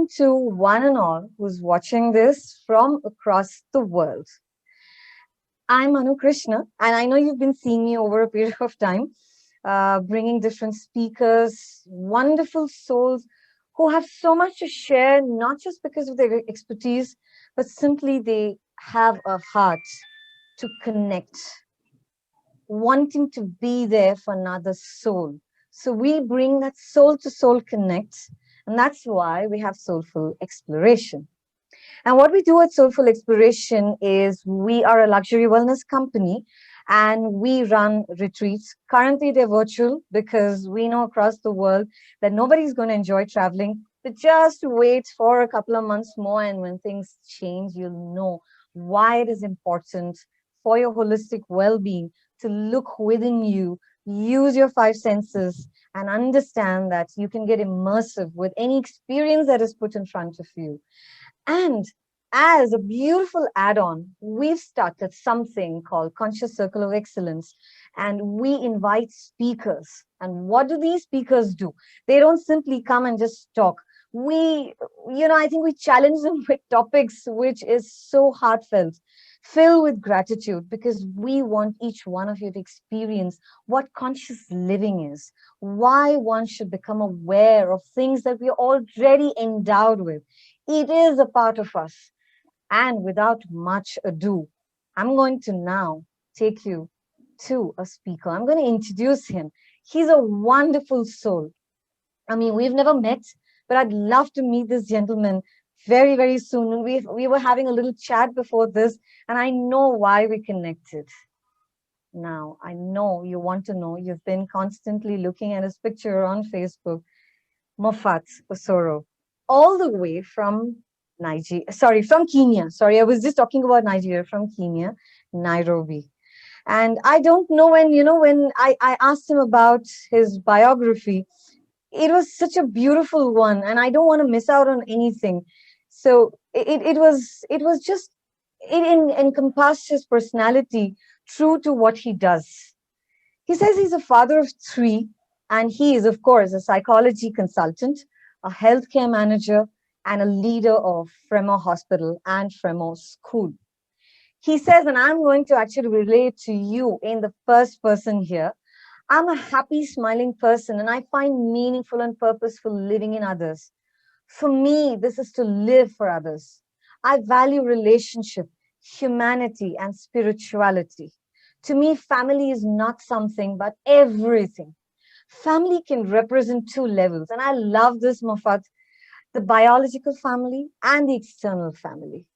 welcome to one and all who's watching this from across the world. I'm Anu Krishna, and I know you've been seeing me over a period of time, bringing different speakers, wonderful souls who have so much to share, not just because of their expertise, but simply they have a heart to connect, wanting to be there for another soul. So we bring that soul to soul connect, and that's why we have Soulful Exploration. And what we do at Soulful Exploration is we are a luxury wellness company and we run retreats. Currently, they're virtual because we know across the world that nobody's going to enjoy traveling. But just wait for a couple of months more, and when things change, you'll know why it is important for your holistic well-being to look within you, use your five senses, and understand that you can get immersive with any experience that is put in front of you. And as a beautiful add-on, we've started something called Conscious Circle of Excellence, and we invite speakers. And what do these speakers do? They don't simply come and just talk. I think we challenge them with topics which is so heartfelt, filled with gratitude, because we want each one of you to experience what conscious living is, why one should become aware of things that we are already endowed with. It is a part of us. And without much ado, I'm going to now take you to a speaker. I'm going to introduce him. He's a wonderful soul. I mean, we've never met, but I'd love to meet this gentleman very, very soon. And we were having a little chat before this, and I know why we connected. Now, I know you want to know. You've been constantly looking at his picture on Facebook. Moffat Osoro, all the way from Kenya. Sorry, I was just talking about Nigeria, from Kenya, Nairobi. And I don't know when I asked him about his biography, it was such a beautiful one, and I don't want to miss out on anything. So it encompassed his personality true to what he does. He says he's a father of three, and he is, of course, a psychology consultant, a healthcare manager, and a leader of FreMo Hospital and FreMo School. He says, and I'm going to actually relate to you in the first person here, I'm a happy, smiling person, and I find meaningful and purposeful living in others. For me, this is to live for others. I value relationship, humanity, and spirituality. To me, family is not something, but everything. Family can represent two levels, and I love this, Moffat, the biological family and the external family.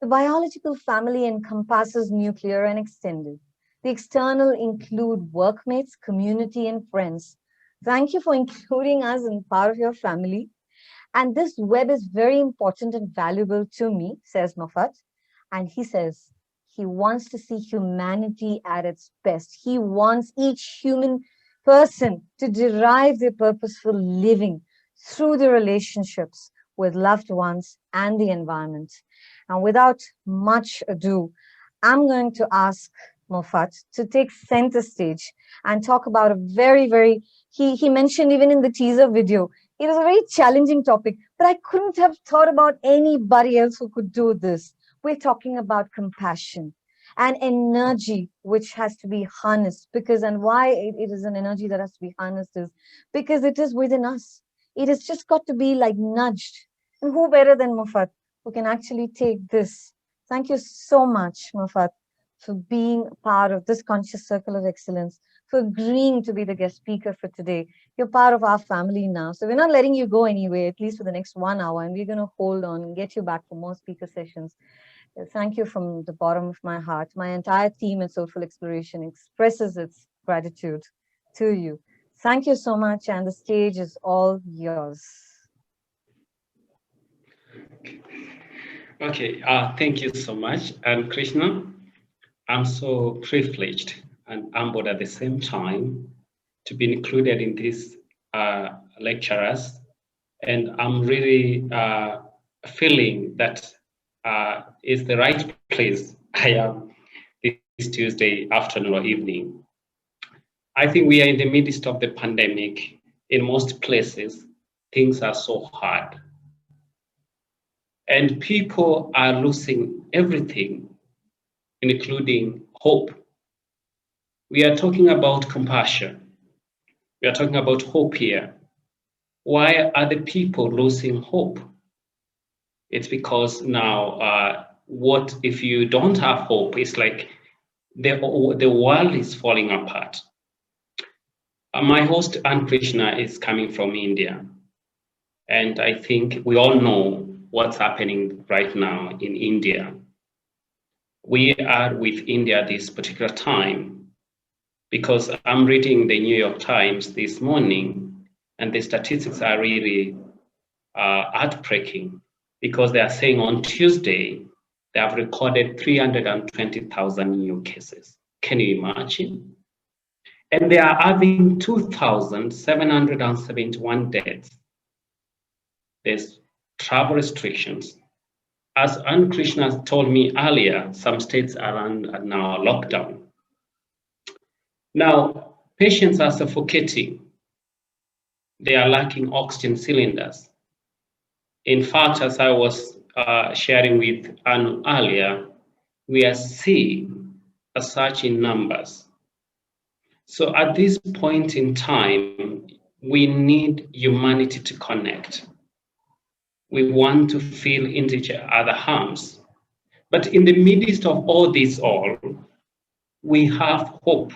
The biological family encompasses nuclear and extended. The external include workmates, community, and friends. Thank you for including us in part of your family. And this web is very important and valuable to me, says Moffat. And he says he wants to see humanity at its best. He wants each human person to derive their purposeful living through the relationships with loved ones and the environment. And without much ado, I'm going to ask Moffat to take center stage and talk about a he mentioned even in the teaser video, it was a very challenging topic, but I couldn't have thought about anybody else who could do this. We're talking about compassion and energy, which has to be harnessed and why it is an energy that has to be harnessed is because it is within us. It has just got to be like nudged. And who better than Moffat, who can actually take this? Thank you so much, Moffat, for being part of this Conscious Circle of Excellence, for agreeing to be the guest speaker for today. You're part of our family now. So we're not letting you go anywhere, at least for the next 1 hour, and we're going to hold on and get you back for more speaker sessions. Thank you from the bottom of my heart. My entire team at Soulful Exploration expresses its gratitude to you. Thank you so much, and the stage is all yours. Okay, thank you so much. And Krishna, I'm so privileged and humbled at the same time to be included in these lecturers. And I'm really feeling that is the right place I am this Tuesday afternoon or evening. I think we are in the midst of the pandemic. In most places, things are so hard. And people are losing everything, including hope. We are talking about compassion. We are talking about hope here. Why are the people losing hope? It's because now, what if you don't have hope? It's like the world is falling apart. My host, Ann Krishna, is coming from India. And I think we all know what's happening right now in India. We are with India this particular time because I'm reading the New York Times this morning, and the statistics are really heartbreaking because they are saying on Tuesday they have recorded 320,000 new cases. Can you imagine? And they are having 2,771 deaths. There's travel restrictions. As Ann Krishna told me earlier, some states are now lockdown. Now, patients are suffocating. They are lacking oxygen cylinders. In fact, as I was sharing with Ann earlier, we are seeing a surge in numbers. So at this point in time, we need humanity to connect. We want to feel into each other's arms. But in the midst of all this, we have hope.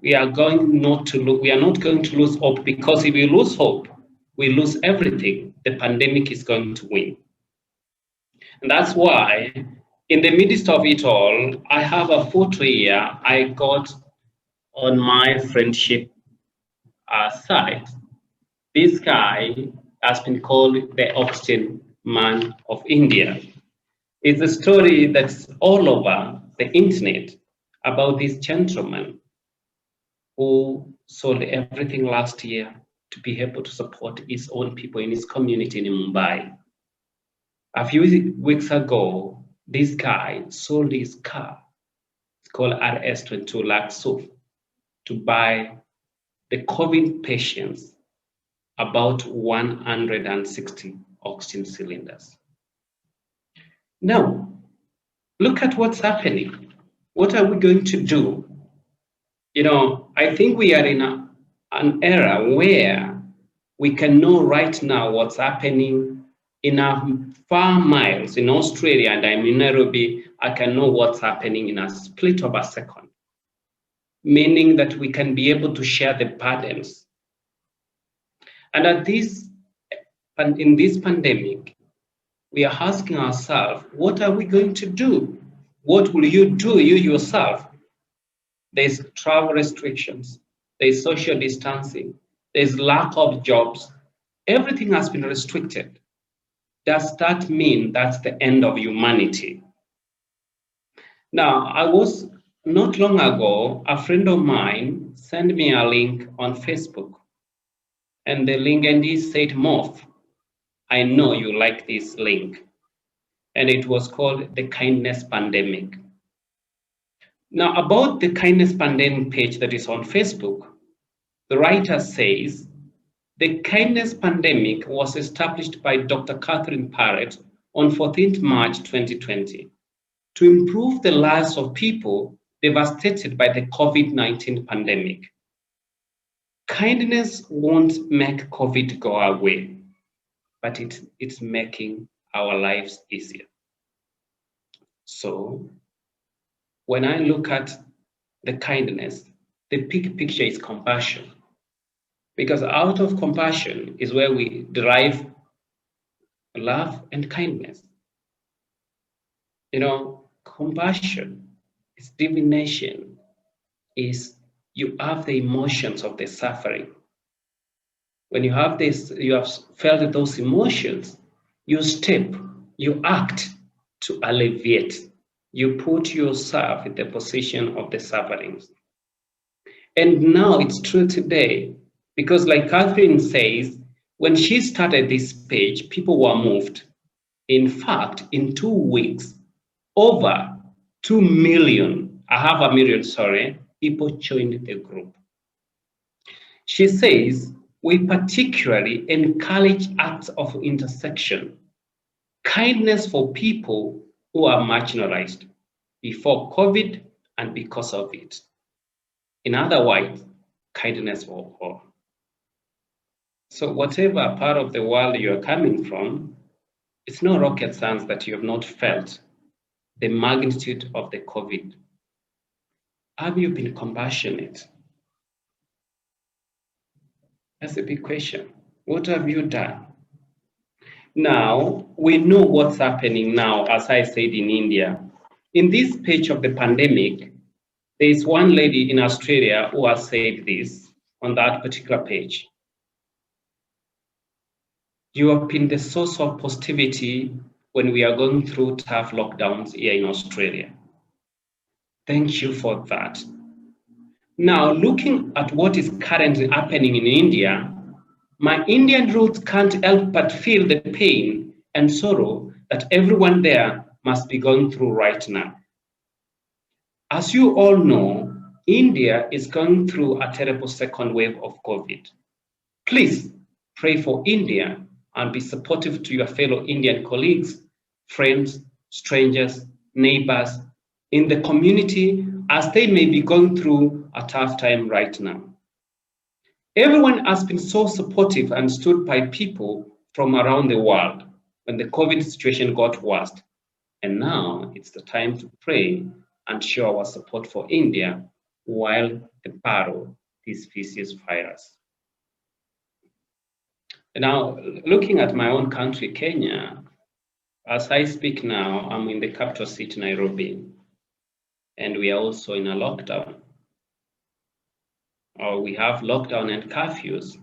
We are not going to lose hope, because if we lose hope, we lose everything. The pandemic is going to win. And that's why, in the midst of it all, I have a photo here I got on my friendship site. This guy has been called the Oxygen Man of India. It's a story that's all over the internet about this gentleman who sold everything last year to be able to support his own people in his community in Mumbai. A few weeks ago, this guy sold his car, it's called RS22 Lakso, to buy the COVID patients about 160 oxygen cylinders. Now, look at what's happening. What are we going to do? I think we are in an era where we can know right now what's happening in a far miles in Australia, and I'm in Nairobi. I can know what's happening in a split of a second, meaning that we can be able to share the burdens. And in this pandemic, we are asking ourselves, what are we going to do? What will you do, you yourself? There's travel restrictions, there's social distancing, there's lack of jobs. Everything has been restricted. Does that mean that's the end of humanity? Now, I was not long ago, a friend of mine sent me a link on Facebook. And the link, and he said, Moff, I know you like this link. And it was called the Kindness Pandemic. Now, about the Kindness Pandemic page that is on Facebook, the writer says, the Kindness Pandemic was established by Dr. Catherine Parrott on 14th March 2020 to improve the lives of people devastated by the COVID-19 pandemic. Kindness won't make COVID go away, but it's making our lives easier. So when I look at the kindness, the big picture is compassion. Because out of compassion is where we derive love and kindness. Compassion is divination, is you have the emotions of the suffering. When you have this, you have felt those emotions, you step, you act to alleviate. You put yourself in the position of the sufferings. And now it's true today, because like Catherine says, when she started this page, people were moved. In fact, in 2 weeks, over 2 million, people joined the group. She says, we particularly encourage acts of intersection, kindness for people who are marginalized before COVID and because of it. In other words, kindness for all. So whatever part of the world you are coming from, it's no rocket science that you have not felt the magnitude of the COVID. Have you been compassionate? That's a big question. What have you done? Now, we know what's happening now, as I said, in India. In this page of the pandemic, there is one lady in Australia who has said this on that particular page. You have been the source of positivity when we are going through tough lockdowns here in Australia. Thank you for that. Now, looking at what is currently happening in India, my Indian roots can't help but feel the pain and sorrow that everyone there must be going through right now. As you all know, India is going through a terrible second wave of COVID. Please pray for India and be supportive to your fellow Indian colleagues, friends, strangers, neighbors in the community as they may be going through a tough time right now. Everyone has been so supportive and stood by people from around the world when the COVID situation got worse. And now it's the time to pray and show our support for India while they battle this vicious virus. Now, looking at my own country, Kenya, as I speak now, I'm in the capital city, Nairobi, and we are also in a lockdown. We have lockdown and curfews,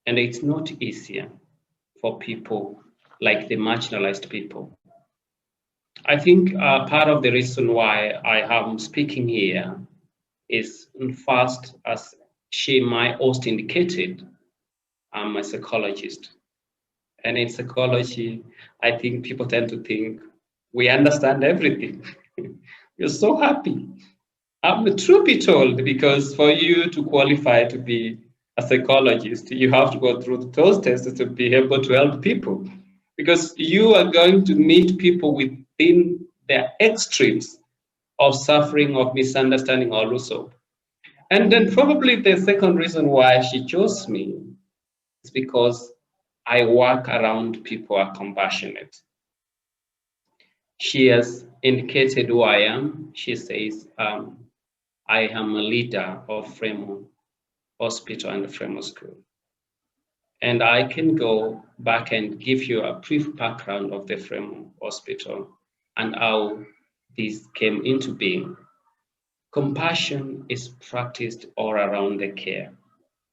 and it's not easier for people like the marginalized people. I think part of the reason why I am speaking here is, first, as my host indicated, I'm a psychologist. And in psychology, I think people tend to think we understand everything. We're so happy. Truth be told, because for you to qualify to be a psychologist, you have to go through those tests to be able to help people. Because you are going to meet people within their extremes of suffering, of misunderstanding, also. And then probably the second reason why she chose me is because I work around people who are compassionate. She has indicated who I am. She says, I am a leader of FreMo Hospital and the FreMo School. And I can go back and give you a brief background of the FreMo Hospital and how this came into being. Compassion is practiced all around the care,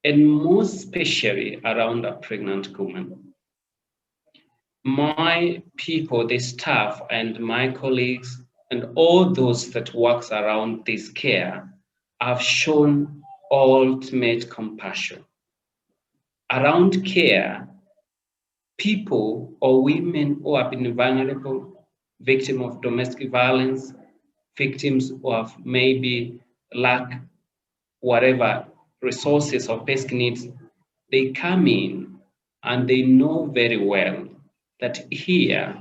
and most especially around a pregnant woman. My people, the staff and my colleagues and all those that works around this care have shown ultimate compassion. Around care, people or women who have been vulnerable, victims of domestic violence, victims who have maybe lack whatever resources or basic needs, they come in and they know very well that here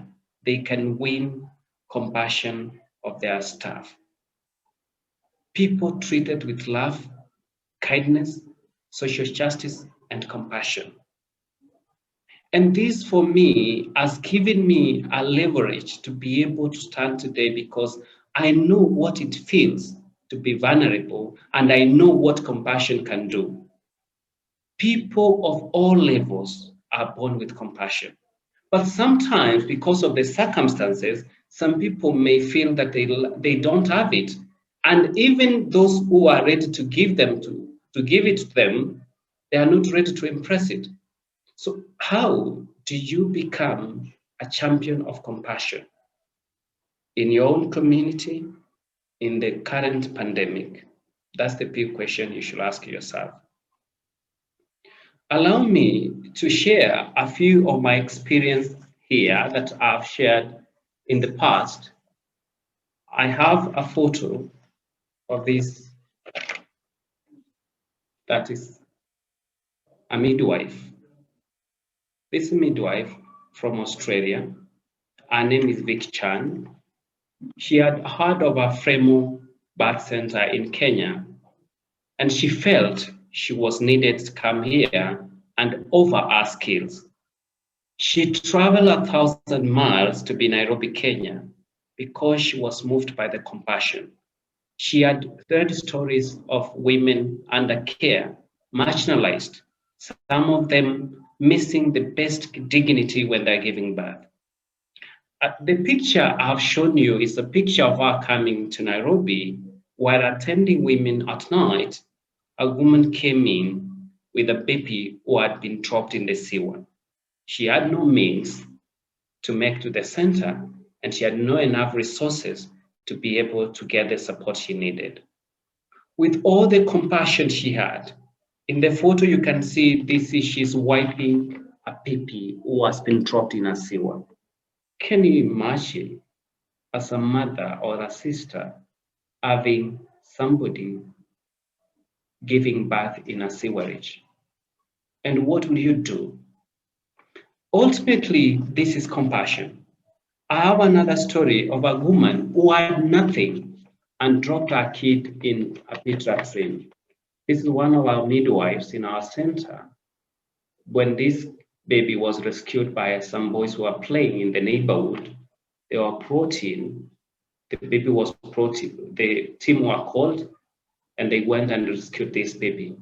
they can win compassion of their staff. People treated with love, kindness, social justice, and compassion. And this for me has given me a leverage to be able to stand today because I know what it feels to be vulnerable and I know what compassion can do. People of all levels are born with compassion. But sometimes, because of the circumstances, some people may feel that they don't have it. And even those who are ready to give it to them, they are not ready to impress it. So how do you become a champion of compassion in your own community, in the current pandemic? That's the big question you should ask yourself. Allow me to share a few of my experience here that I've shared in the past. I have a photo of this that is a midwife. This midwife from Australia, Her name is Vic Chan. She had heard of a FreMo birth center in Kenya, and she felt she was needed to come here and offer her skills. She traveled 1,000 miles to be Nairobi, Kenya, because she was moved by the compassion. She had heard stories of women under care, marginalized, some of them missing the best dignity when they're giving birth. The picture I've shown you is a picture of her coming to Nairobi while attending women at night. A woman came in with a baby who had been dropped in the sewer. She had no means to make to the center, and she had no enough resources to be able to get the support she needed. With all the compassion she had, in the photo you can see she's wiping a baby who has been dropped in a sewer. Can you imagine, as a mother or a sister, having somebody giving birth in a sewerage? And what will you do? Ultimately, this is compassion. I have another story of a woman who had nothing and dropped her kid in a pediatric train. This is one of our midwives in our center. When this baby was rescued by some boys who were playing in the neighborhood, they were brought in. The baby was brought in. The team were called, and they went and rescued this baby.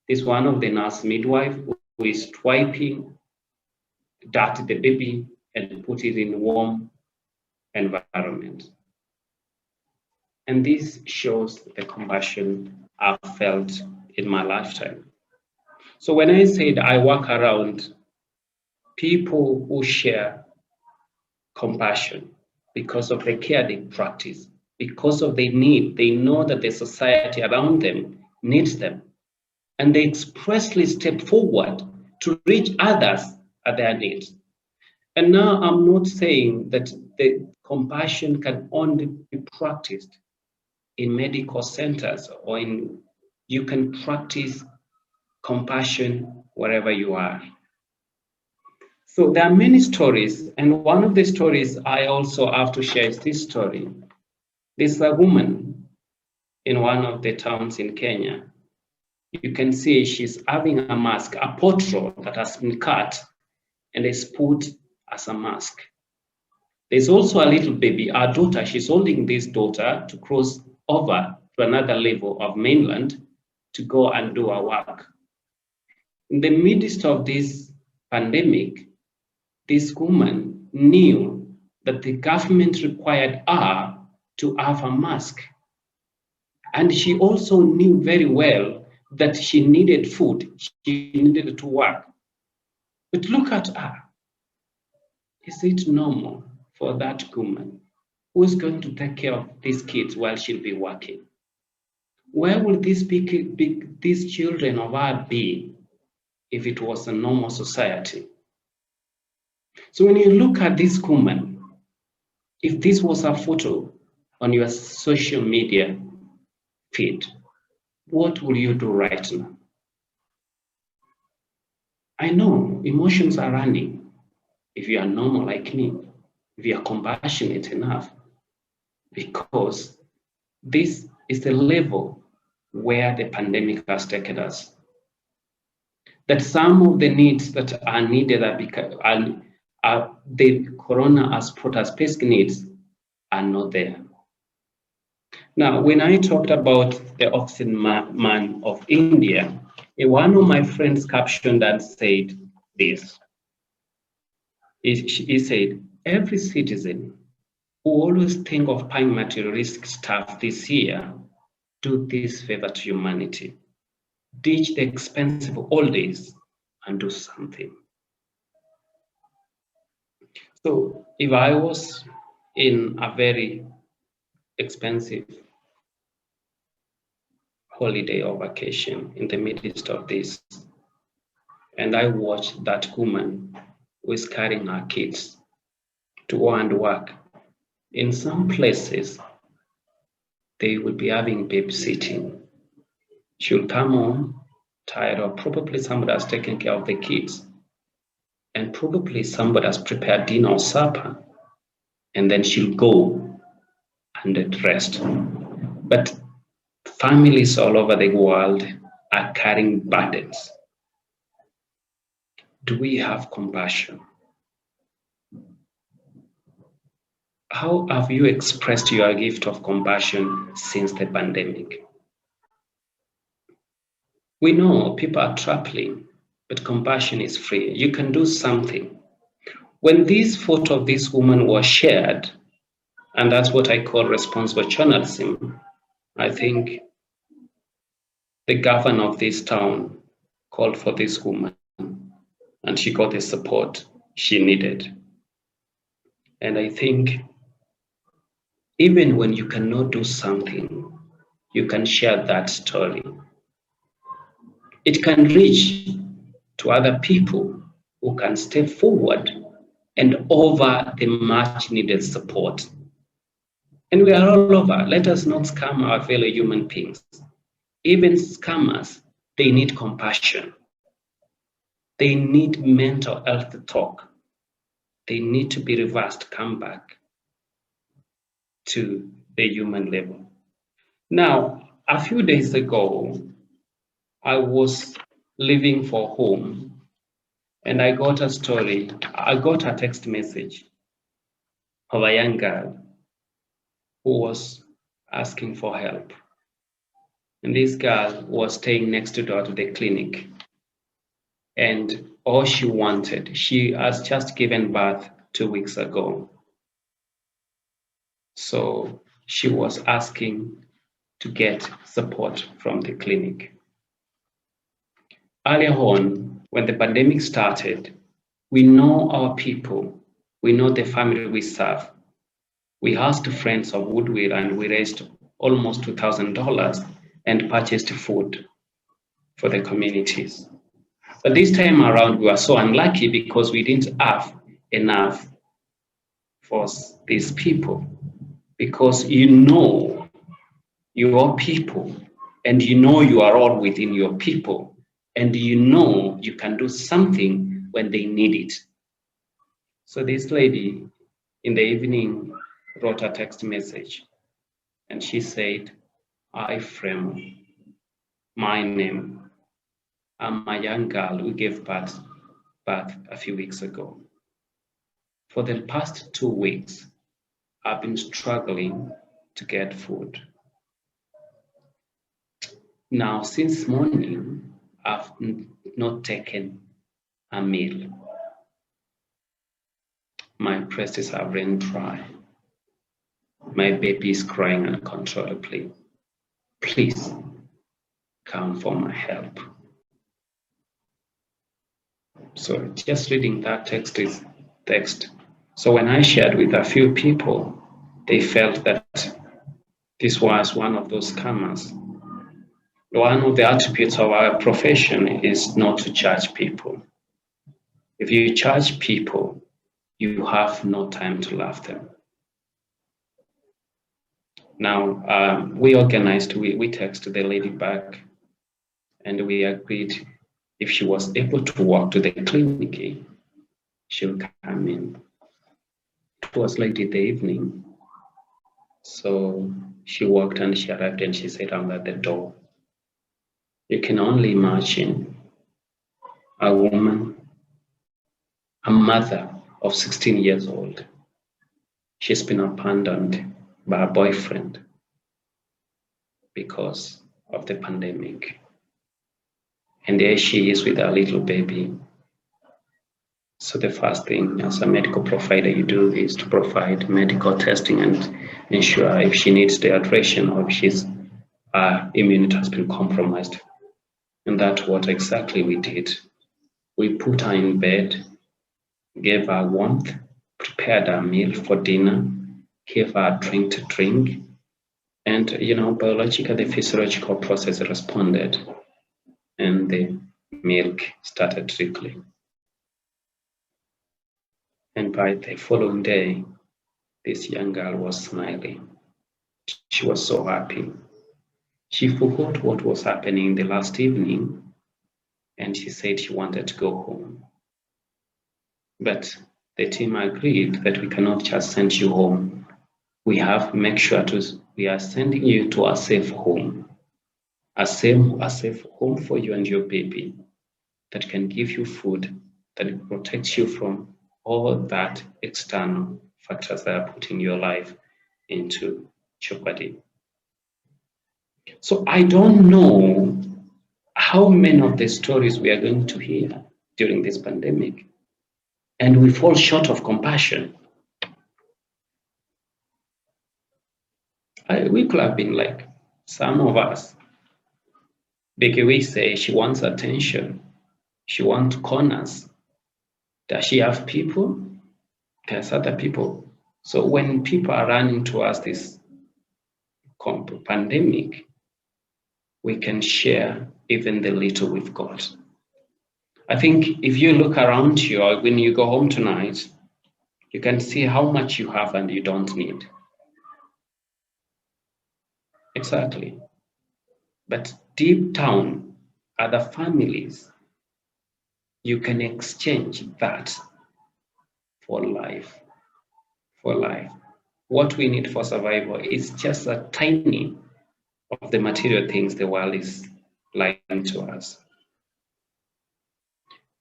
This one of the nurse midwife who is wiping dirty the baby and put it in warm environment. And this shows the compassion I've felt in my lifetime. So when I said I walk around people who share compassion because of the care they practice, because of their need, they know that the society around them needs them. And they expressly step forward to reach others at their needs. And now I'm not saying that the compassion can only be practiced in medical centers or you can practice compassion wherever you are. So there are many stories, and one of the stories I also have to share is this story. There's a woman in one of the towns in Kenya. You can see she's having a mask, a portrait that has been cut and is put as a mask. There's also a little baby, our daughter, she's holding this daughter to cross over to another level of mainland to go and do her work. In the midst of this pandemic, this woman knew that the government required her to have a mask. And she also knew very well that she needed food, she needed to work. But look at her. Is it normal for that woman who is going to take care of these kids while she'll be working? Where will these children of her be if it was a normal society? So when you look at this woman, if this was a photo on your social media feed, what will you do right now? I know emotions are running if you are normal like me, if you are compassionate enough, because this is the level where the pandemic has taken us. That some of the needs that are needed are the corona has brought us basic needs are not there. Now, when I talked about the oxygen man of India, one of my friends captioned and said this. He said, every citizen who always think of buying materialistic stuff this year, do this favor to humanity. Ditch the expensive holidays and do something. So if I was in a very expensive holiday or vacation in the midst of this, and I watched that woman who is carrying her kids to go and work, in some places, they will be having babysitting. She'll come home tired, or probably somebody has taken care of the kids, and probably somebody has prepared dinner or supper. and then she'll go and rest. But families all over the world are carrying burdens. Do we have compassion? How have you expressed your gift of compassion since the pandemic? We know people are traveling, but compassion is free. You can do something. When this photo of this woman was shared, and that's what I call responsible journalism, I think the governor of this town called for this woman, and she got the support she needed. And I think even when you cannot do something, you can share that story. It can reach to other people who can step forward and offer the much needed support. And we are all over. Let us not scam our fellow human beings. Even scammers, they need compassion. They need mental health talk. They need to be reversed, come back to the human level. Now, a few days ago, I was leaving for home and I got a story. I got a text message of a young girl who was asking for help. And this girl was staying next door to the clinic. And all she wanted, she has just given birth 2 weeks ago. So she was asking to get support from the clinic. Earlier on, when the pandemic started, we know our people, we know the family we serve. We asked friends of goodwill and we raised almost $2,000 and purchased food for the communities. But this time around, we were so unlucky because we didn't have enough for these people. Because you know your people, and you know you are all within your people, and you know you can do something when they need it. So this lady in the evening wrote a text message, and she said, "Hi, FreMo, my name. I'm a young girl who gave birth a few weeks ago. For the past 2 weeks, I've been struggling to get food. Now, since morning, I've not taken a meal. My breasts have run dry. My baby is crying uncontrollably. Please come for my help." So just reading that text. So when I shared with a few people, they felt that this was one of those scammers. One of the attributes of our profession is not to judge people. If you judge people, you have no time to love them. Now, we organized, we texted the lady back, and we agreed if she was able to walk to the clinic, she'll come in. It was late in the evening, so she walked and she arrived and she sat down at the door. You can only imagine a woman, a mother of 16 years old. She's been abandoned by her boyfriend because of the pandemic. And there she is with her little baby. So the first thing as a medical provider you do is to provide medical testing and ensure if she needs dehydration or if she's immunity has been compromised. And that's what exactly we did. We put her in bed, gave her warmth, prepared a meal for dinner, gave her a drink to drink, and biological, the physiological process responded, and the milk started trickling. And by the following day, this young girl was smiling. She was so happy. She forgot what was happening the last evening, and she said she wanted to go home. But the team agreed that we cannot just send you home. We have to make sure we are sending you to a safe home, a safe home for you and your baby that can give you food, that protects you from all that external factors that are putting your life into jeopardy. So I don't know how many of the stories we are going to hear during this pandemic, and we fall short of compassion. We could have been like some of us. Becky, we say she wants attention. She wants corners. Does she have people? There's other people. So when people are running towards this pandemic, we can share even the little we've got. I think if you look around you, or when you go home tonight, you can see how much you have and you don't need. Exactly. But deep down, other families, you can exchange that for life. For life. What we need for survival is just a tiny of the material things the world is lying to us.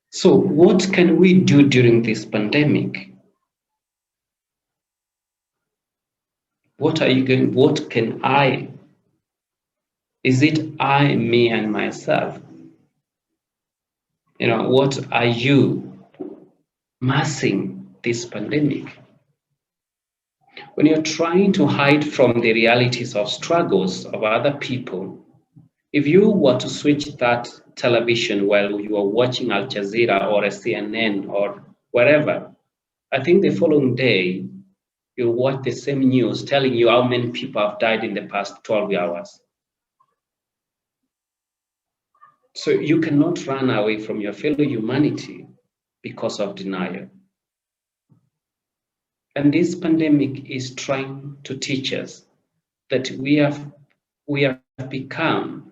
So what can we do during this pandemic? What can I? Is it I, me, and myself? What are you massing this pandemic? When you're trying to hide from the realities of struggles of other people, if you were to switch that television while you are watching Al Jazeera or a CNN or wherever, I think the following day, you'll watch the same news telling you how many people have died in the past 12 hours. So you cannot run away from your fellow humanity because of denial. And this pandemic is trying to teach us that we have become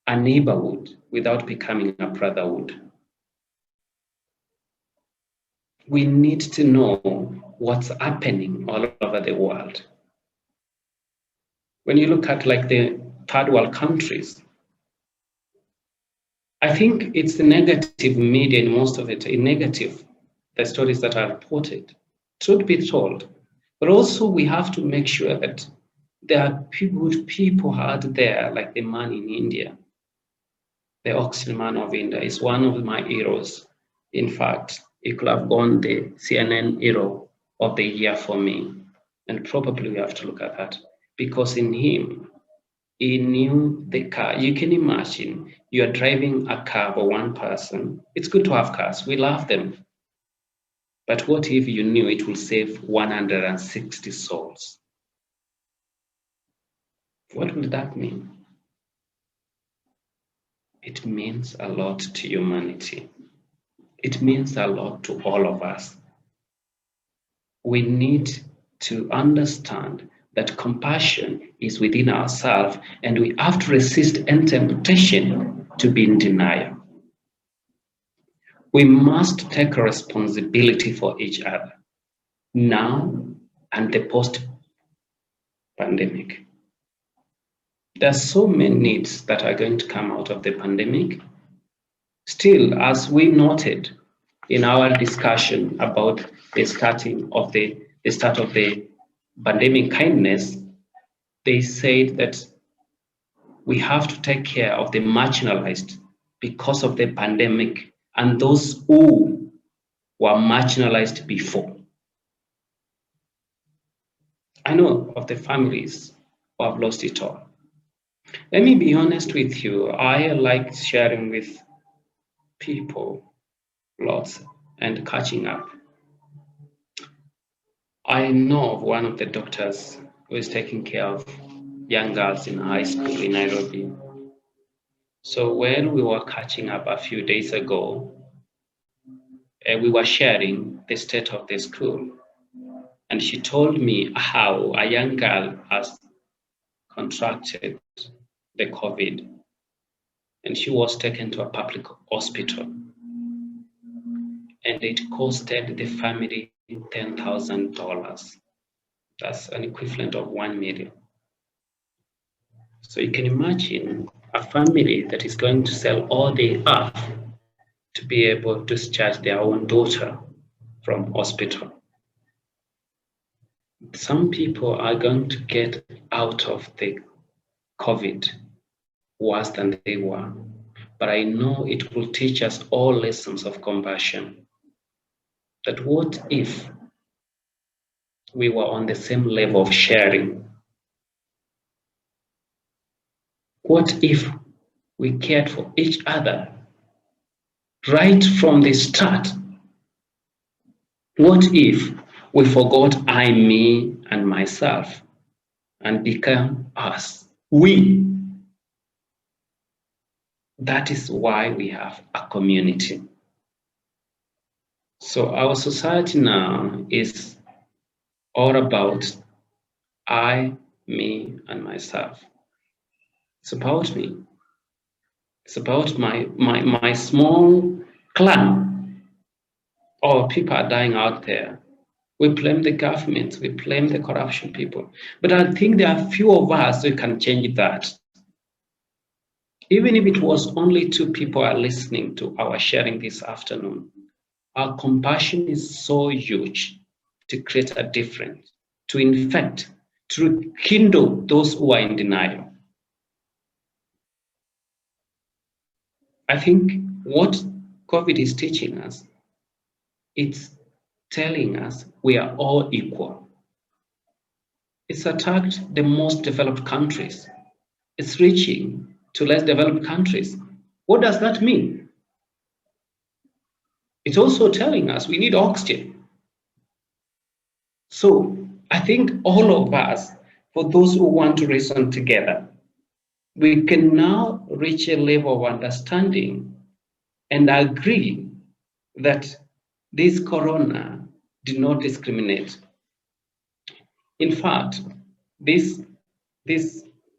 a neighborhood without becoming a brotherhood. We need to know what's happening all over the world. When you look at like the third world countries, I think it's the negative media in most of it, negative, the stories that are reported. Truth be told, but also we have to make sure that there are good people out there, like the man in India. The oxygen man of India is one of my heroes. In fact, he could have gone the CNN hero of the year for me. And probably we have to look at that because in him, he knew the car. You can imagine you are driving a car for one person. It's good to have cars. We love them. But what if you knew it will save 160 souls? What would that mean? It means a lot to humanity. It means a lot to all of us. We need to understand that compassion is within ourselves and we have to resist any temptation to be in denial. We must take responsibility for each other now and the post-pandemic. There are so many needs that are going to come out of the pandemic. Still, as we noted in our discussion about the start of the pandemic kindness, they said that we have to take care of the marginalized because of the pandemic and those who were marginalized before. I know of the families who have lost it all. Let me be honest with you, I like sharing with people lots and catching up. I know of one of the doctors who is taking care of young girls in high school in Nairobi. So when we were catching up a few days ago, we were sharing the state of the school. And she told me how a young girl has contracted the COVID and she was taken to a public hospital. and it costed the family $10,000. That's an equivalent of 1 million. So you can imagine a family that is going to sell all they have to be able to discharge their own daughter from hospital. Some people are going to get out of the COVID worse than they were, but I know it will teach us all lessons of compassion. That what if we were on the same level of sharing? What if we cared for each other right from the start? What if we forgot I, me, and myself and become us? We. That is why we have a community. So our society now is all about I, me, and myself. It's about me. It's about my small clan. All people are dying out there. We blame the government, we blame the corruption people. But I think there are few of us who can change that. Even if it was only 2 people are listening to our sharing this afternoon, our compassion is so huge to create a difference, to infect, to kindle those who are in denial. I think what COVID is teaching us, it's telling us we are all equal. It's attacked the most developed countries. It's reaching to less developed countries. What does that mean? It's also telling us we need oxygen. So I think all of us, for those who want to reason together, we can now reach a level of understanding and agree that this corona did not discriminate. In fact, this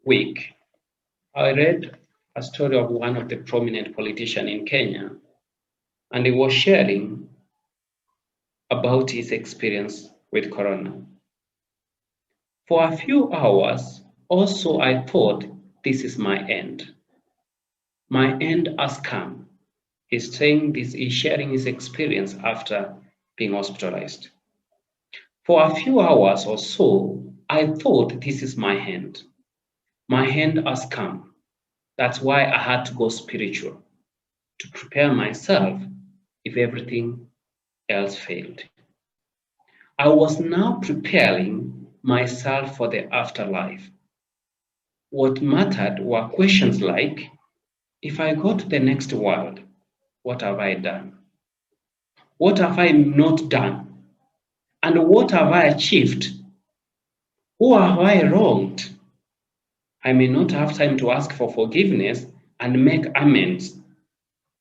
week, I read a story of one of the prominent politicians in Kenya, and he was sharing about his experience with corona. For a few hours, also I thought, this is my end. My end has come. He's saying this, he's sharing his experience after being hospitalized. For a few hours or so, I thought, this is my end. My end has come. That's why I had to go spiritual, to prepare myself if everything else failed. I was now preparing myself for the afterlife. What mattered were questions like, if I go to the next world, what have I done? What have I not done? And what have I achieved? Who have I wronged? I may not have time to ask for forgiveness and make amends.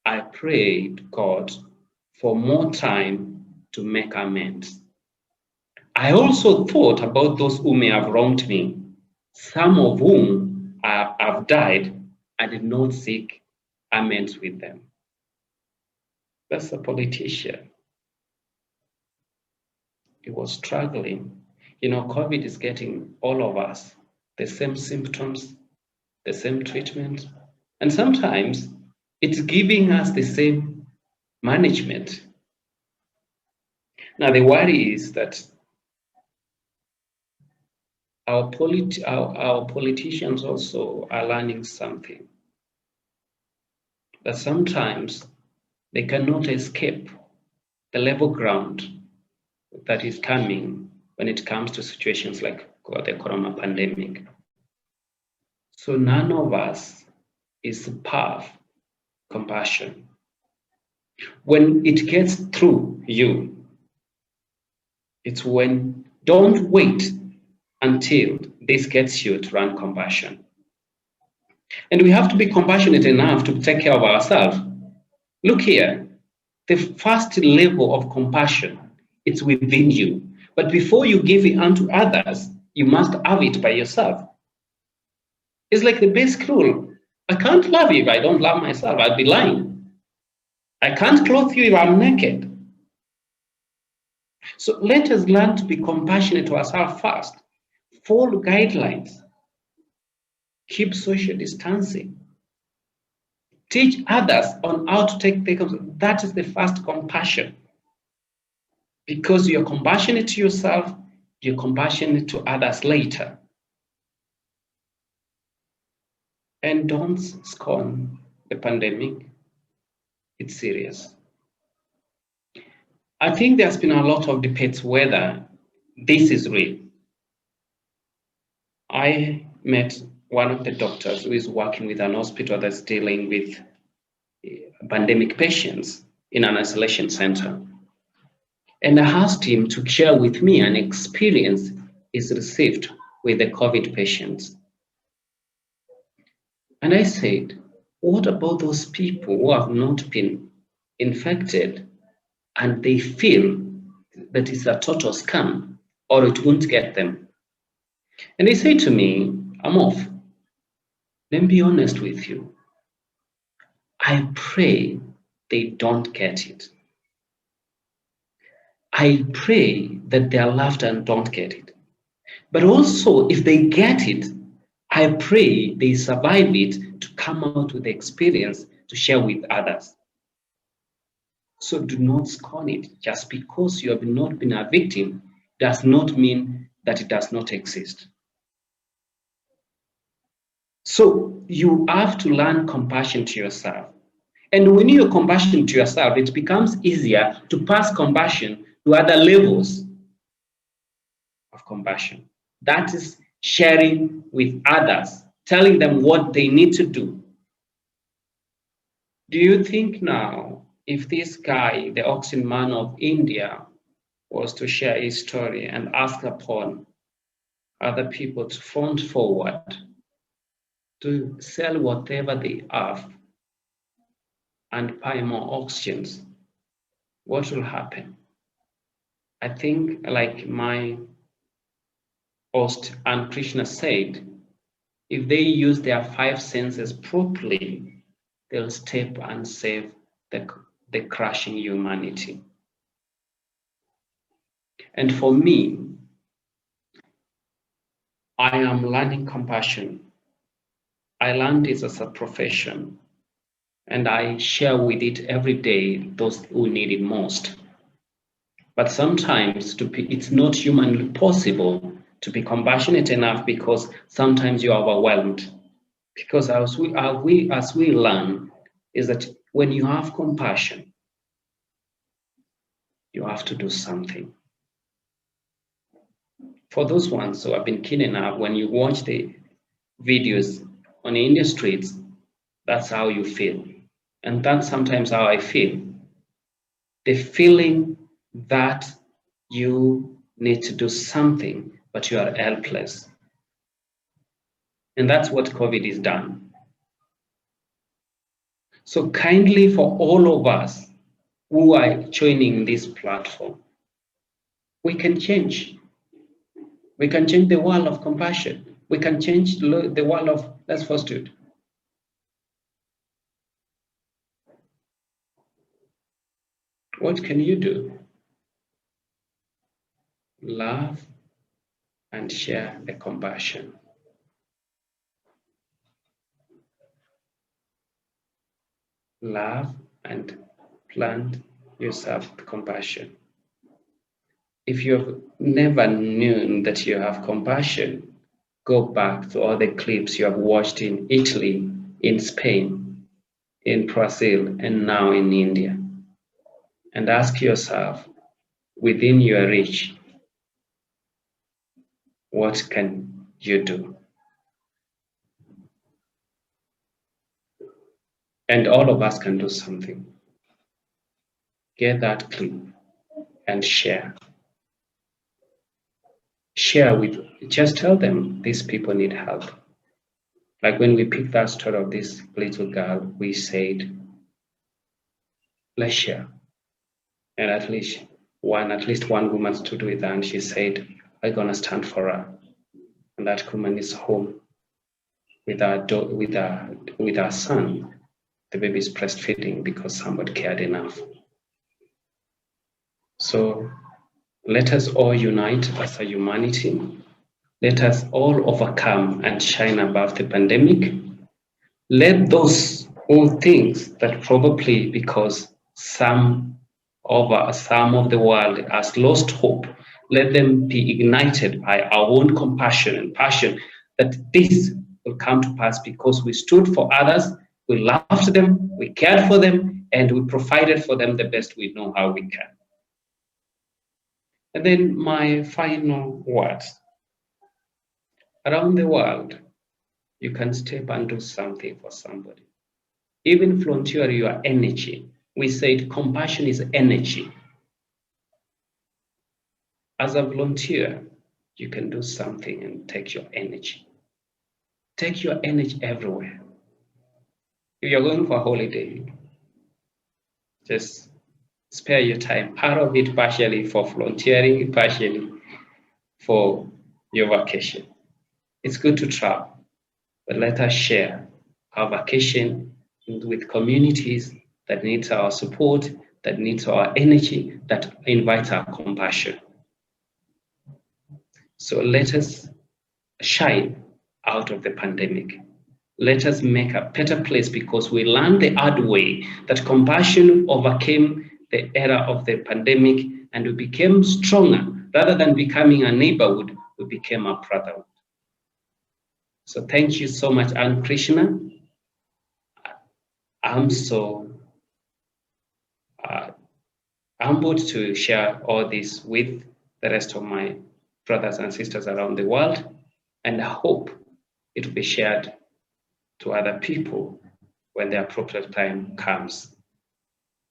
I prayed God for more time to make amends. I also thought about those who may have wronged me, some of whom have died. I did not seek amends with them. That's a politician. He was struggling. You know, COVID is getting all of us the same symptoms, the same treatment, and sometimes it's giving us the same management. Now, the worry is that our politicians also are learning something, that sometimes they cannot escape the level ground that is coming when it comes to situations like the corona pandemic. So none of us is above compassion. When it gets through you, it's when don't wait until this gets you to run compassion. And we have to be compassionate enough to take care of ourselves. Look here, the first level of compassion, it's within you. But before you give it unto others, you must have it by yourself. It's like the basic rule. I can't love you if I don't love myself. I'd be lying. I can't clothe you if I'm naked. So let us learn to be compassionate to ourselves first. Follow guidelines. Keep social distancing. Teach others on how to take care of. That is the first compassion. Because you're compassionate to yourself, you're compassionate to others later. And don't scorn the pandemic. It's serious. I think there's been a lot of debates whether this is real. I met one of the doctors who is working with an hospital that's dealing with pandemic patients in an isolation center. And I asked him to share with me an experience he's received with the COVID patients. And I said, what about those people who have not been infected and they feel that it's a total scam or it won't get them? And he said to me, I'm off. Let me be honest with you. I pray they don't get it. I pray that they are loved and don't get it. But also, if they get it, I pray they survive it to come out with the experience to share with others. So do not scorn it. Just because you have not been a victim does not mean that it does not exist. So you have to learn compassion to yourself. And when you're compassionate to yourself, it becomes easier to pass compassion to other levels of compassion. That is sharing with others, telling them what they need to do. Do you think now, if this guy, the oxen man of India, was to share his story and ask upon other people to front forward to sell whatever they have and buy more auctions, what will happen? I think, like my host and Krishna said, if they use their five senses properly, they'll step and save the crashing humanity. And for me, I am learning compassion. I learned it as a profession, and I share with it every day those who need it most. But sometimes it's not humanly possible to be compassionate enough because sometimes you're overwhelmed. Because as we learn, is that when you have compassion, you have to do something. For those ones who have been keen enough, when you watch the videos on the Indian streets, that's how you feel. And that's sometimes how I feel. The feeling that you need to do something, but you are helpless. And that's what COVID is done. So kindly for all of us who are joining this platform, we can change. We can change the world of compassion. We can change the world of let's first do it. What can you do? Love and share the compassion. Love and plant yourself with compassion. If you've never known that you have compassion, go back to all the clips you have watched in Italy, in Spain, in Brazil, and now in India. And ask yourself, within your reach, what can you do? And all of us can do something. Get that clip and share. Share with, just tell them these people need help. Like when we picked that story of this little girl, we said, let's share. And at least one woman stood with her and she said, I'm gonna stand for her. And that woman is home with her son. The baby is breastfeeding because somebody cared enough. So Let us all unite as a humanity. Let us all overcome and shine above the pandemic. Let those who think that probably because some of the world has lost hope, let them be ignited by our own compassion and passion that this will come to pass because we stood for others, we loved them, we cared for them, and we provided for them the best we know how we can. And then my final words. Around the world, you can step and do something for somebody. Even volunteer your energy. We said compassion is energy. As a volunteer, you can do something and take your energy. Take your energy everywhere. If you're going for a holiday, just spare your time. Part of it partially for volunteering, partially for your vacation. It's good to travel, but let us share our vacation with communities that needs our support, that needs our energy, that invite our compassion. So let us shine out of the pandemic. Let us make a better place because we learned the hard way that compassion overcame the era of the pandemic and we became stronger. Rather than becoming a neighborhood, we became a brotherhood. So thank you so much, Anne Krishna. I'm so humbled to share all this with the rest of my brothers and sisters around the world, and I hope it will be shared to other people when the appropriate time comes.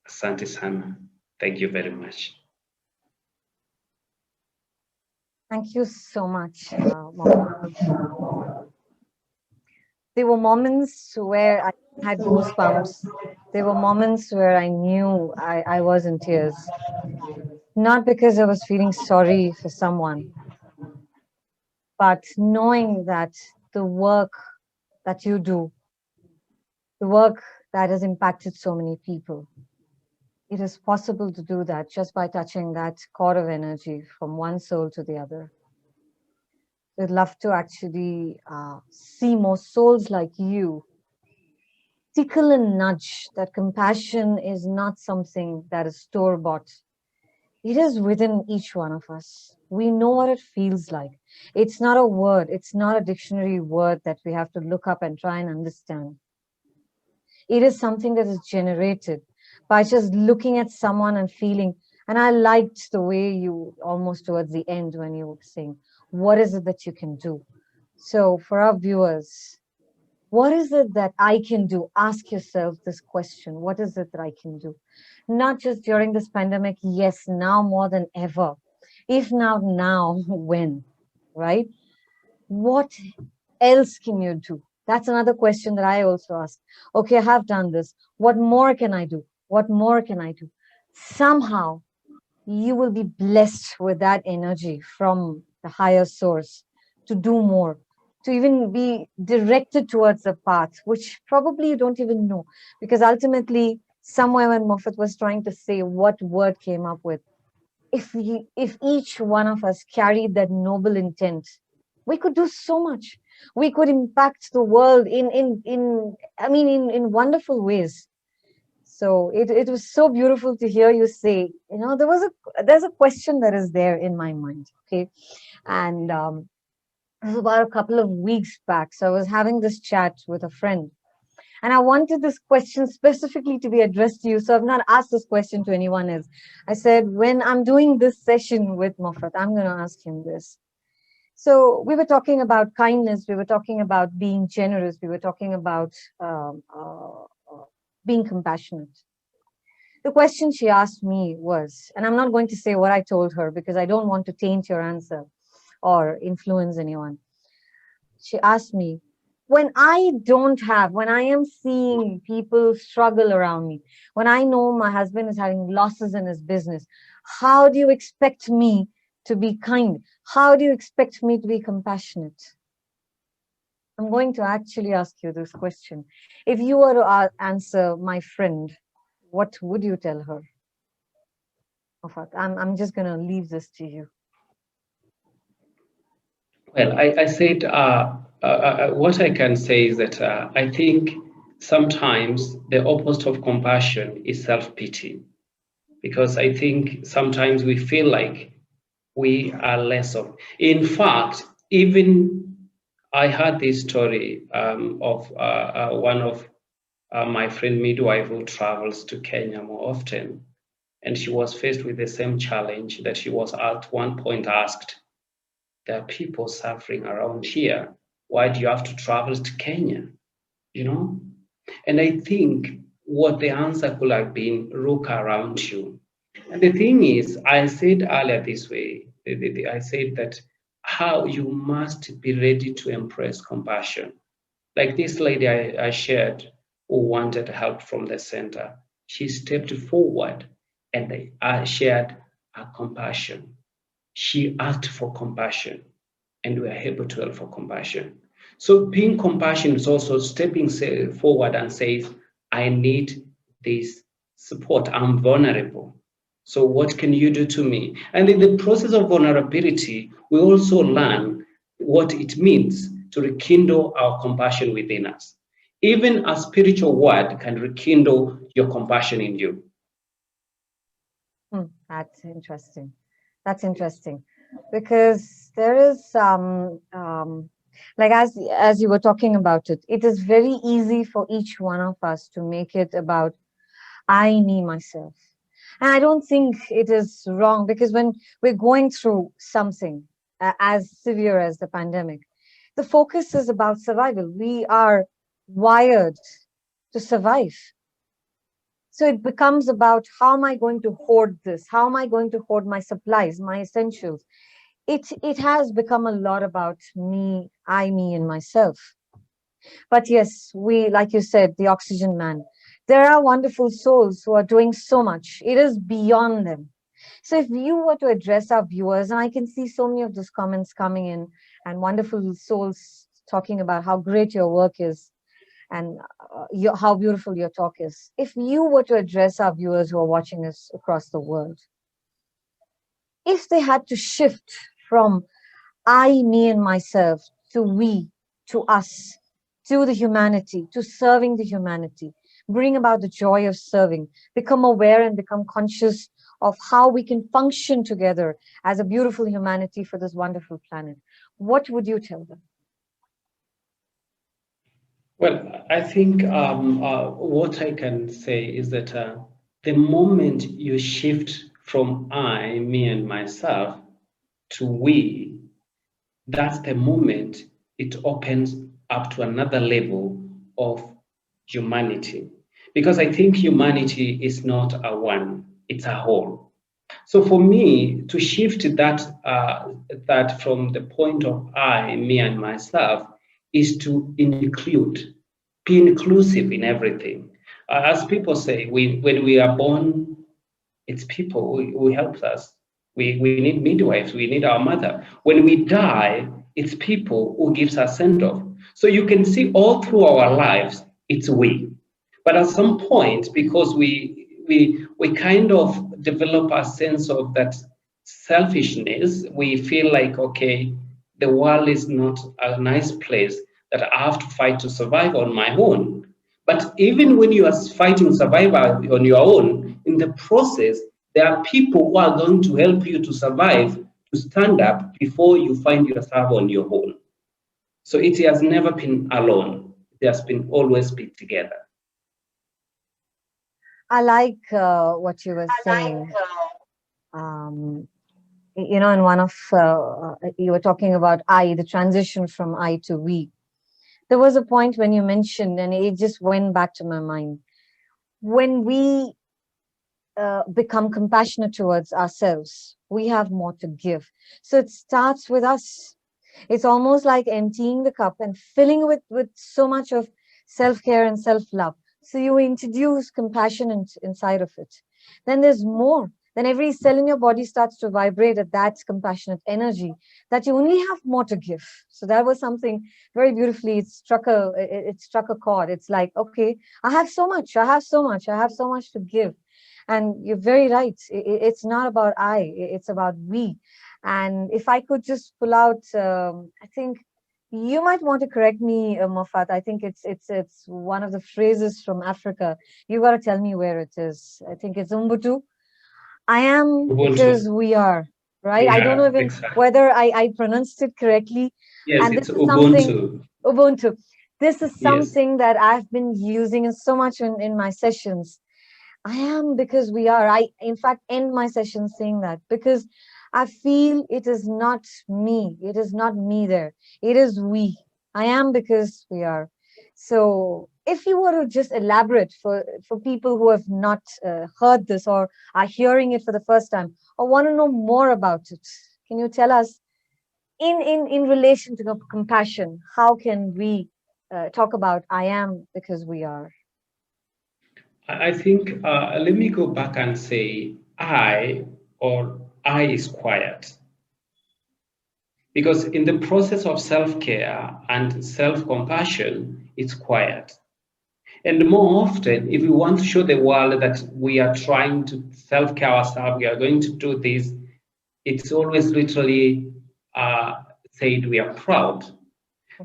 Asante sana. Thank you very much. Thank you so much, Moffat. There were moments where I had goosebumps. There were moments where I knew I was in tears. Not because I was feeling sorry for someone, but knowing that the work that you do, the work that has impacted so many people, it is possible to do that just by touching that chord of energy from one soul to the other. We'd love to actually see more souls like you tickle and nudge that compassion is not something that is store bought. It is within each one of us. We know what it feels like. It's not a word, it's not a dictionary word that we have to look up and try and understand. It is something that is generated by just looking at someone and feeling. And I liked the way you almost towards the end when you were saying, what is it that you can do? So for our viewers, what is it that I can do? Ask yourself this question. What is it that I can do? Not just during this pandemic. Yes, now more than ever. If not now, when? Right? What else can you do? That's another question that I also ask. Okay, I have done this. What more can I do? What more can I do? Somehow you will be blessed with that energy from the higher source to do more, to even be directed towards a path which probably you don't even know. Because ultimately, somewhere when Moffat was trying to say what word came up with, if each one of us carried that noble intent, we could do so much. We could impact the world in wonderful ways. So it was so beautiful to hear you say, there's a question that is there in my mind. Okay. And it was about a couple of weeks back. So I was having this chat with a friend. And I wanted this question specifically to be addressed to you. So I've not asked this question to anyone else. I said, when I'm doing this session with Moffat, I'm going to ask him this. So we were talking about kindness. We were talking about being generous. We were talking about being compassionate. The question she asked me was, and I'm not going to say what I told her because I don't want to taint your answer or influence anyone. She asked me, when I am seeing people struggle around me, when I know my husband is having losses in his business, how do you expect me to be kind? How do you expect me to be compassionate? I'm going to actually ask you this question. If you were to answer my friend, what would you tell her? Moffat? I'm just going to leave this to you. Well, I said what I can say is that I think sometimes the opposite of compassion is self-pity, because I think sometimes we feel like we are less of. In fact, even I heard this story of one of my friend midwife who travels to Kenya more often, and she was faced with the same challenge that she was at one point asked, there are people suffering around here. Why do you have to travel to Kenya? You know? And I think what the answer could have been, look around you. And the thing is, I said earlier this way, I said that how you must be ready to embrace compassion. Like this lady I shared who wanted help from the center, she stepped forward and I shared her compassion. She asked for compassion, and we are able to help for compassion. So being compassionate is also stepping forward and says, I need this support. I'm vulnerable. So what can you do to me? And in the process of vulnerability, we also learn what it means to rekindle our compassion within us. Even a spiritual word can rekindle your compassion in you. That's interesting. That's interesting, because there is like as you were talking about it, it is very easy for each one of us to make it about I, me, myself. And I don't think it is wrong, because when we're going through something as severe as the pandemic, the focus is about survival. We are wired to survive. So it becomes about how am I going to hoard this? How am I going to hoard my supplies, my essentials? It has become a lot about me, I, me, and myself. But yes, we, like you said, the oxygen man. There are wonderful souls who are doing so much. It is beyond them. So if you were to address our viewers, and I can see so many of those comments coming in, and wonderful souls talking about how great your work is, and how beautiful your talk is. If you were to address our viewers who are watching us across the world, if they had to shift from I, me, and myself to we, to us, to the humanity, to serving the humanity, bring about the joy of serving, become aware and become conscious of how we can function together as a beautiful humanity for this wonderful planet, what would you tell them? Well, I think what I can say is that the moment you shift from I, me, and myself to we, that's the moment it opens up to another level of humanity. Because I think humanity is not a one, it's a whole. So for me to shift that from the point of I, me, and myself is to include, be inclusive in everything. As people say, when we are born, it's people who helps us. We need midwives, we need our mother. When we die, it's people who gives us send off. So you can see all through our lives, it's we. But at some point, because we kind of develop a sense of that selfishness, we feel like, okay, the world is not a nice place that I have to fight to survive on my own. But even when you are fighting survival on your own, in the process, there are people who are going to help you to survive, to stand up before you find yourself on your own. So it has never been alone. It has been always been together. I like what you were saying. Um, in one of you were talking about I, the transition from I to we. There was a point when you mentioned, and it just went back to my mind. When we become compassionate towards ourselves, we have more to give. So it starts with us. It's almost like emptying the cup and filling with so much of self-care and self-love. So you introduce compassion inside of it. Then there's more. Then every cell in your body starts to vibrate at that compassionate energy that you only have more to give. So that was something very beautifully. It struck a chord. It's like, okay, I have so much. I have so much. I have so much to give. And you're very right. It's not about I, it's about we. And if I could just pull out, I think you might want to correct me, Moffat. I think it's one of the phrases from Africa. You got to tell me where it is. I think it's Umbutu. I am Ubuntu. because we are, right? I don't know Yeah, even exactly. whether I pronounced it correctly. Yes, And it's this is something, Ubuntu. Ubuntu. This is Yes. something that I've been using so much in my sessions. I am because we are. I, in fact, end my session saying that because I feel it is not me. It is not me there. It is we. I am because we are. So, if you were to just elaborate for people who have not heard this or are hearing it for the first time or want to know more about it, can you tell us in relation to compassion, how can we talk about I am because we are? I think let me go back and say I is quiet. Because in the process of self care and self compassion, it's quiet. And more often, if we want to show the world that we are trying to self care ourselves, we are going to do this, it's always literally said we are proud.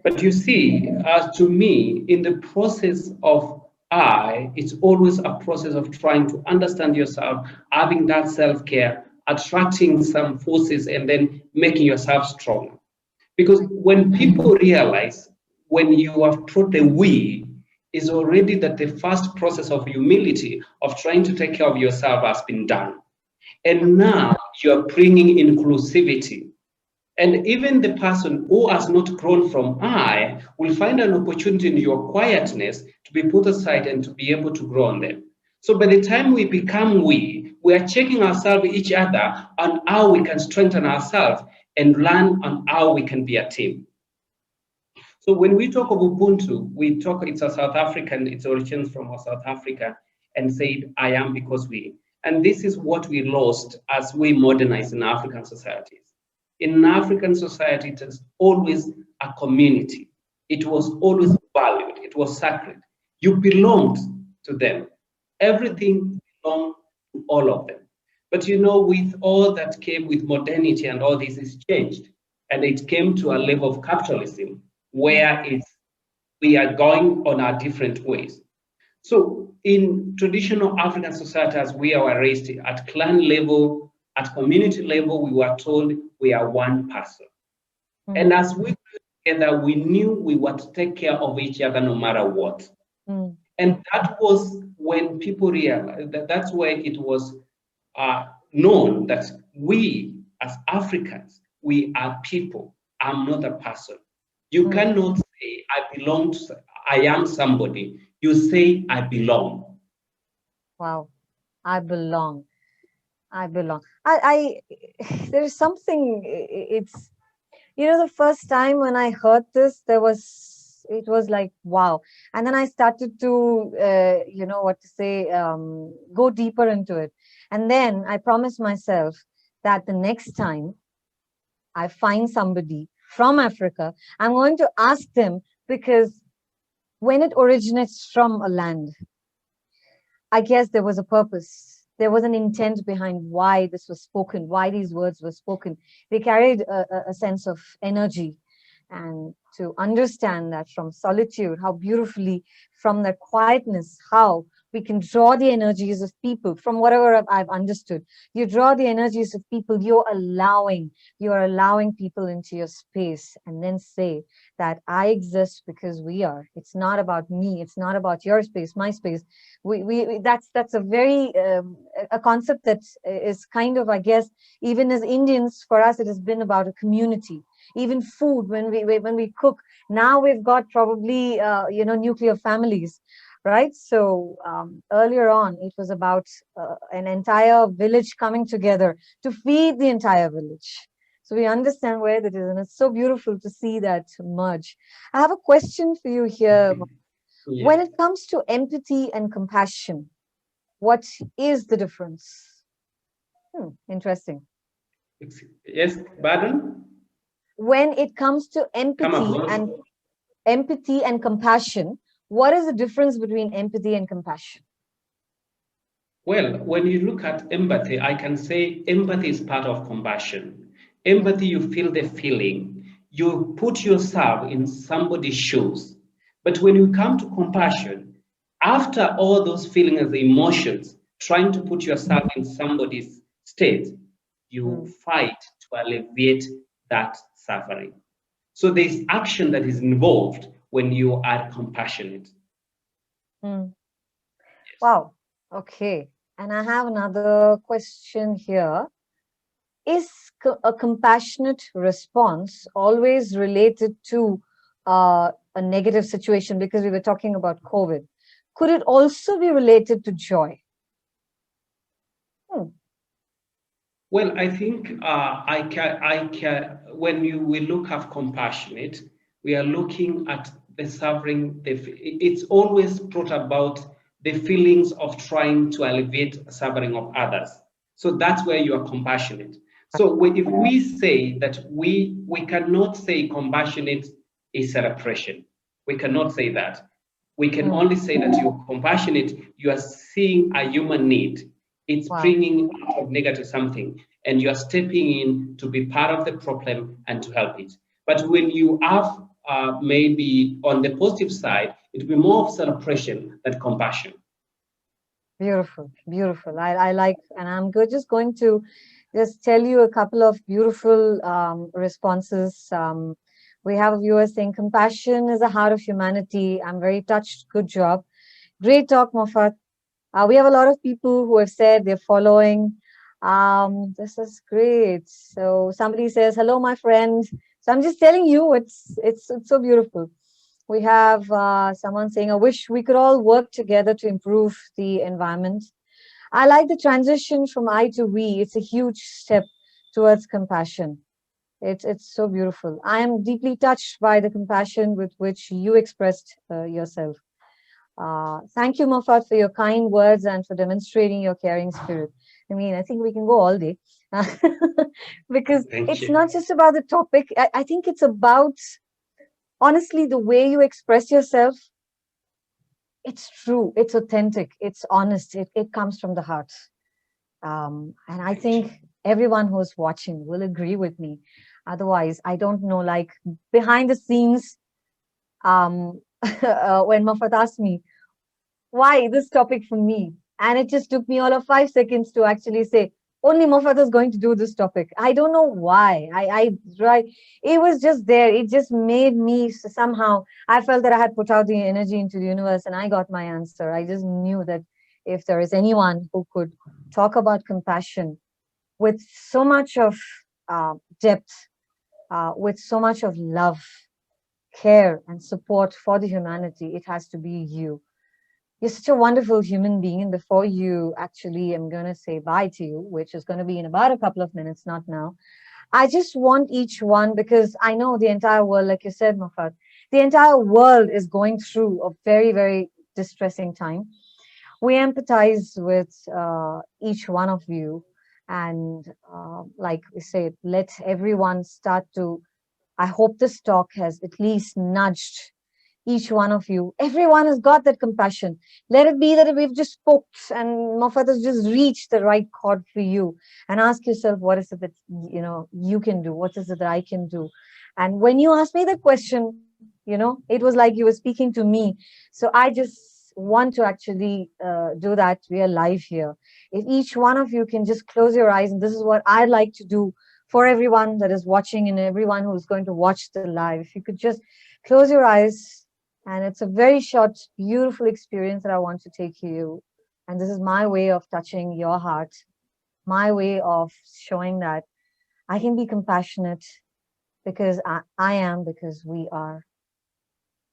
But you see, to me, in the process of it's always a process of trying to understand yourself, having that self care, attracting some forces, and then making yourself strong. Because when people realize when you have brought the we, is already that the first process of humility of trying to take care of yourself has been done. And now you're bringing inclusivity. And even the person who has not grown from I will find an opportunity in your quietness to be put aside and to be able to grow on them. So by the time we become we are checking ourselves, each other, on how we can strengthen ourselves and learn on how we can be a team. So when we talk of Ubuntu, it's a South African, it originates from South Africa and said, I am because we. And this is what we lost as we modernize in African societies. In African society, it is always a community. It was always valued. It was sacred. You belonged to them. Everything belonged to all of them. But with all that came with modernity and all this is changed. And it came to a level of capitalism where we are going on our different ways. So in traditional African society, as we are raised at clan level, at community level, we were told we are one person. And as we grew together, we knew we were to take care of each other no matter what. And that was when people realized that's where it was known that we as Africans, we are people. I'm not a person. You cannot say I belong to, I am somebody. You say I belong. Wow, I belong. I belong. I there's something. It's the first time when I heard this, it was like wow, and then I started to what to say, go deeper into it, and then I promised myself that the next time I find somebody from Africa, I'm going to ask them because when it originates from a land, I guess there was a purpose. There was an intent behind why this was spoken, why these words were spoken. They carried a sense of energy. And to understand that from solitude, how beautifully, from that quietness, how we can draw the energies of people from whatever I've understood. You draw the energies of people, you're allowing people into your space and then say that I exist because we are. It's not about me. It's not about your space, my space. That's a very a concept that is kind of, I guess, even as Indians, for us, it has been about a community. Even food, when we cook, now we've got probably nuclear families, right? So earlier on, it was about an entire village coming together to feed the entire village. So we understand where that is, and it's so beautiful to see that merge. I have a question for you here. Yeah. When it comes to empathy and compassion, what is the difference? Interesting. Yes, pardon? When it comes to Come across. empathy and compassion, what is the difference between empathy and compassion? Well, when you look at empathy, I can say empathy is part of compassion. Empathy, you feel the feeling, you put yourself in somebody's shoes. But when you come to compassion, after all those feelings and the emotions, trying to put yourself in somebody's state, you Mm, fight to alleviate that suffering. So there's action that is involved when you are compassionate. mm. Yes. Wow. Okay. And I have another question here. Is a compassionate response always related to a negative situation? Because we were talking about COVID. Could it also be related to joy? Hmm. Well, I think when we look at compassionate, we are looking at the suffering. It's always brought about the feelings of trying to alleviate suffering of others. So that's where you are compassionate. So if we say that we cannot say compassionate is celebration, we cannot say that. We can Hmm. only say that you're compassionate. You are seeing a human need, it's Wow. bringing out of negative something, and you are stepping in to be part of the problem and to help it. But when you have maybe on the positive side, it will be more of celebration than compassion. Beautiful, beautiful. I like, and I'm just going to just tell you a couple of beautiful responses. We have a viewer saying, compassion is the heart of humanity. I'm very touched. Good job. Great talk, Moffat. We have a lot of people who have said they're following. This is great. So somebody says, "Hello, my friend." So I'm just telling you, it's so beautiful. We have someone saying, "I wish we could all work together to improve the environment." I like the transition from I to we. It's a huge step towards compassion. It's so beautiful. I am deeply touched by the compassion with which you expressed yourself. Thank you, Moffat, for your kind words and for demonstrating your caring spirit. I mean, I think we can go all day because Thank it's you. not just about the topic. I think it's about, honestly, the way you express yourself. It's true, it's authentic, it's honest, it comes from the heart. And I Thank you. think everyone who's watching will agree with me. Otherwise, I don't know, like behind the scenes, when Moffat asked me, why this topic for me? And it just took me all of 5 seconds to actually say, only Moffat is going to do this topic. I don't know why. Right. It was just there. It just made me somehow, I felt that I had put out the energy into the universe and I got my answer. I just knew that if there is anyone who could talk about compassion with so much of depth, with so much of love, care, and support for the humanity, it has to be you. You're such a wonderful human being. And before you actually, I'm going to say bye to you, which is going to be in about a couple of minutes, not now. I just want each one, because I know the entire world, like you said, Moffat, the entire world is going through a very, very distressing time. We empathize with each one of you. And like we said, let everyone start to, I hope this talk has at least nudged each one of you. Everyone has got that compassion. Let it be that we've just spoke and Moffat has just reached the right chord for you. And ask yourself, what is it that you can do? What is it that I can do? And when you asked me that question, it was like you were speaking to me. So I just want to actually do that. We are live here. If each one of you can just close your eyes, and this is what I'd like to do for everyone that is watching and everyone who's going to watch the live, if you could just close your eyes, and it's a very short, beautiful experience that I want to take you. And this is my way of touching your heart, my way of showing that I can be compassionate because I am, because we are.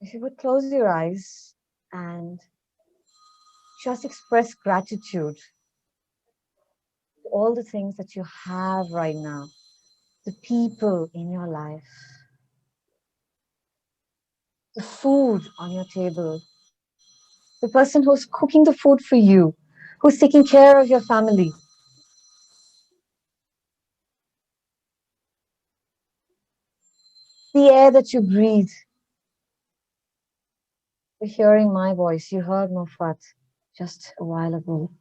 If you would close your eyes and just express gratitude for all the things that you have right now, the people in your life, the food on your table, the person who's cooking the food for you, who's taking care of your family, the air that you breathe. You're hearing my voice. You heard Mofat just a while ago.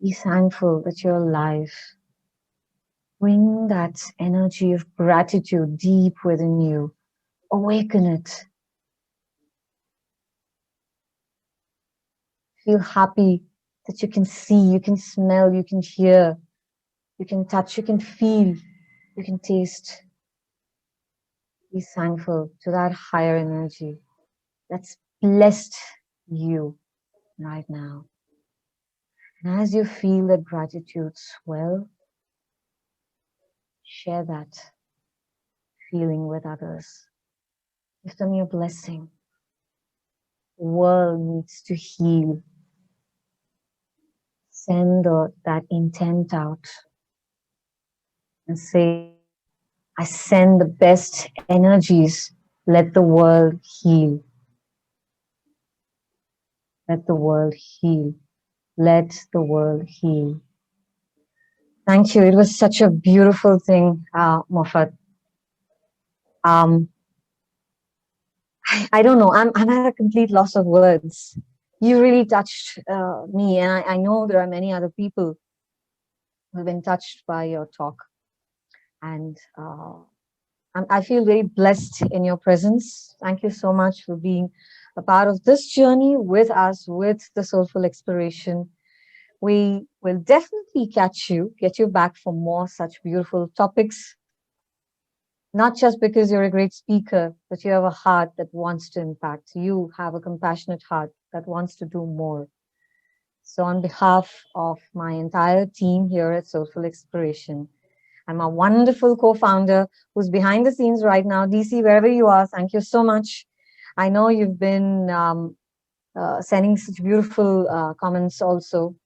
Be thankful that you're alive. Bring that energy of gratitude deep within you. Awaken it. Feel happy that you can see, you can smell, you can hear, you can touch, you can feel, you can taste. Be thankful to that higher energy that's blessed you right now. And as you feel that gratitude swell, share that feeling with others. Give them your blessing. The world needs to heal. Send that intent out and say, I send the best energies. Let the world heal. Let the world heal. Let the world heal. Thank you. It was such a beautiful thing, Moffat. Um, I don't know. I'm at a complete loss of words. You really touched me, and I know there are many other people who have been touched by your talk. And I feel very blessed in your presence. Thank you so much for being a part of this journey with us, with the Soulful Exploration. We will definitely get you back for more such beautiful topics, not just because you're a great speaker, but you have a heart that wants to impact. You have a compassionate heart that wants to do more. So, on behalf of my entire team here at Soulful Exploration, and my wonderful co-founder who's behind the scenes right now, DC, wherever you are, thank you so much. I know you've been sending such beautiful comments also.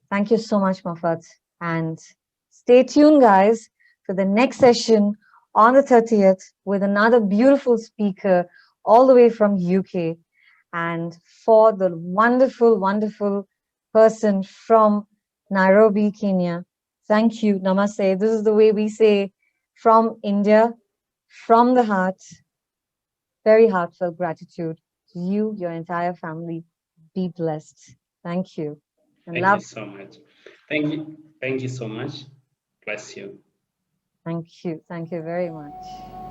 Thank you so much, Moffat. And stay tuned, guys, for the next session on the 30th with another beautiful speaker all the way from UK. And for the wonderful, wonderful person from Nairobi, Kenya, thank you. Namaste. This is the way we say from India, from the heart. Very heartfelt gratitude to you, your entire family. Be blessed. Thank you. And Thank love. you so much. Thank you. Thank you so much. Bless you. Thank you. Thank you very much.